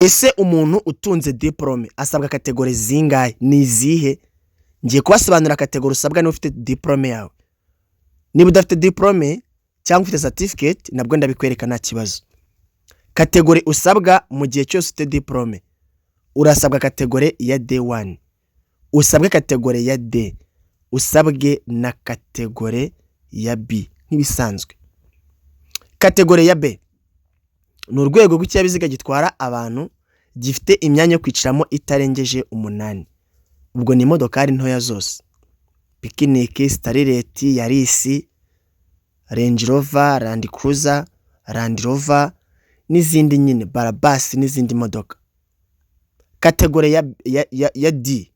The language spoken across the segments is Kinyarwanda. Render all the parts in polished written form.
Ese umuntu utunze diplome asabwa kategori zingahe? Ni izihe? Ngiye kubasobanurira kategori usabwa niba ufite diplome yawe. Niba udafite diplome cyangwa ufite certificate nabwo ndabikwereka nta kibazo. Kategori usabwa mu gihe cyose ufite diplome. Urasabwa kategori ya D1. Usabwe kategori ya D. Usabwe na kategori ya B nk'ibisanzwe. Kategori ya B ni urwego rw'ikinyabiziga gitwara abantu gifite imyanya yo kwicaramo itarengeje 8. Ubwo ni imodokari ntoya zose. Picnic, Starlet, Yaris, Range Rover, Land Cruiser, Land Rover n'izindi nyine Barabas n'izindi modoka. Kategori ya D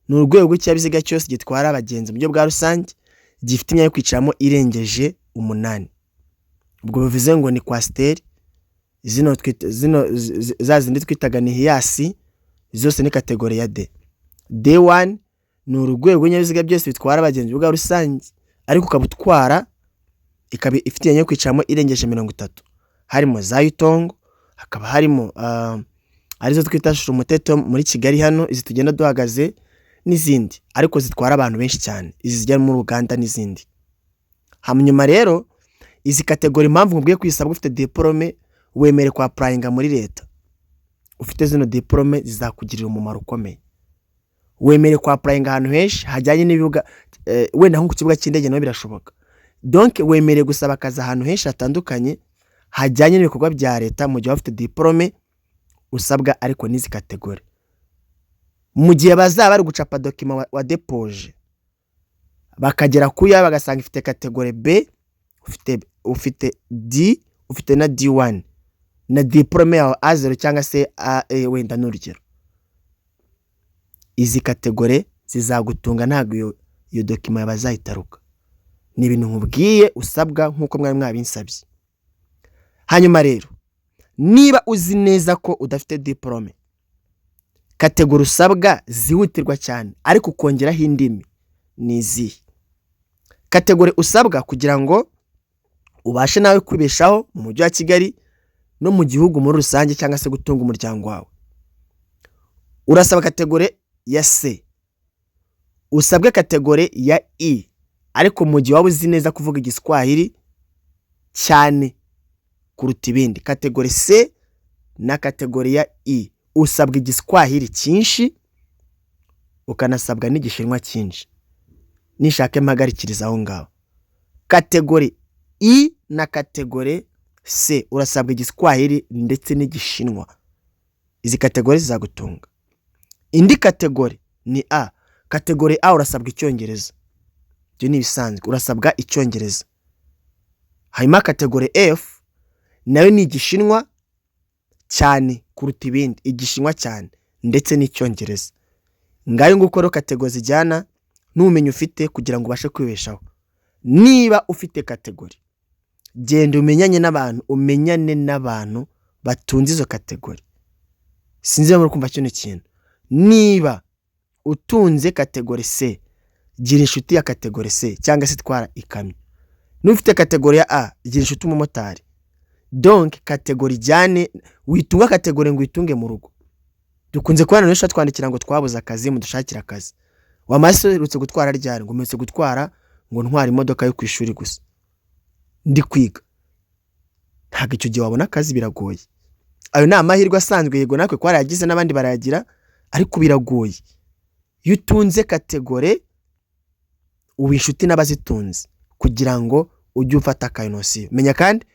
ni urwego rw'ikinyabiziga cyose gitwara abagenzi mu buryo bwa rusange gifite imyanya yo kwicaramo irengeje 8. Ubwo bivuze ngo ni Coaster, zino zazindi twitaga ni Hiace, zose ni kategori ya D. D1 ni urwego rw'ibinyabiziga byose bitwara abagenzi bwa rusange ariko ukabutwara ikaba ifite imyanya yo kwicaramo irengeje 30. Harimo za Yutongo, hakaba harimo arizo twita Shirumuteto muri Kigali hano, izi tugenda duhagaze n'izindi ariko zitwara abantu benshi cyane, izi zijya mu Uganda n'izindi. Hanyuma rero izi kategori impamvu nkubwiye kwisabwa ufite diplome wemere kwa applyinga muri leta. Ufite zino diplome zizakugirira umumaro ukomeye. Wemere kwa applyinga ahantu henshi hajyanye n'ibibuga wenda nko ku kibuga cy'indege no birashoboka. Donc wemere gusaba akazi ahantu henshi hatandukanye hajyanye n'ibikorwa bya leta mu gihe ufite diplome usabwa ariko n'izi kategori. Mu gihe bazaba bari gucapa document wa depoje bakagera kuya bagasanga ifite kategori B, ufite D, ufite na D1 na diplome yawe A0 cyangwa se wenda n'urugero. Izi kategori zizagutunga ntago iyo document bazayitaruka. Ni ibintu nkubwiye usabwa nkuko mwari mwabinsabye. Hanyuma rero niba uzi neza ko udafite diplome, kategori usabwa zihutirwa cyane ariko ukongeraho indimi ni izihe? Kategori usabwa kugira ngo ubashe nawe kwibeshaho mu mujyi wa Kigali no mu gihugu muri rusange cyangwa se gutunga umuryango wawe. Urasaba kategori ya C. Usabwe kategori ya E ariko mu gihe waba uzi neza kuvuga Igiswahili cyane kuruta ibindi. Kategori C na kategori ya E usabwa Igiswahili cyinshi ukanasabwa n'Igishinwa cyinshi. Nishake mpagarikiriza aho ngaho. Kategori E na kategori C urasabwa Igiswahili ndetse n'Igishinwa. Izi kategori zizagutunga. Indi kategori ni A. Kategori A urasabwa Icyongereza. Byo ni bisanzwe, urasabwa Icyongereza. Hanyuma kategori F nayo ni Igishinwa cyane kuruta ibindi, Igishinwa cyane ndetse n'Icyongereza. Ngayo ngukoro kategori zijyana n'ubumenyi ufite kugira ngo ubashe kwibeshaho. Niba ufite kategori, genda umenyane n'abantu batunze izo kategori. Sinzi muri kumva cyo kintu. Niba utunze kategori C, gira inshuti ya kategori C cyangwa se twara ikamyo. N'ufite kategori ya A, gira inshuti umumotari. Donc kategori jyane witunga kategori ngo witunge mu rugo. Dukunze kubana n'esha twandikira ngo twabuze akazi mu dushakira akazi. Wamaserutse gutwara ryari ngo umetse gutwara ngo ntwara imodoka yo kwishuri gusa. Ndi kwiga. Ntago icyo gihe wabona akazi biragoye. Ayo ni amahirwe asanzwe yego nakwe kwara yagize n'abandi barayagira ariko biragoye. Iyo utunze kategori ubinshuti n'abazitunze kugira ngo ujye ufata akainosi. Menya kandi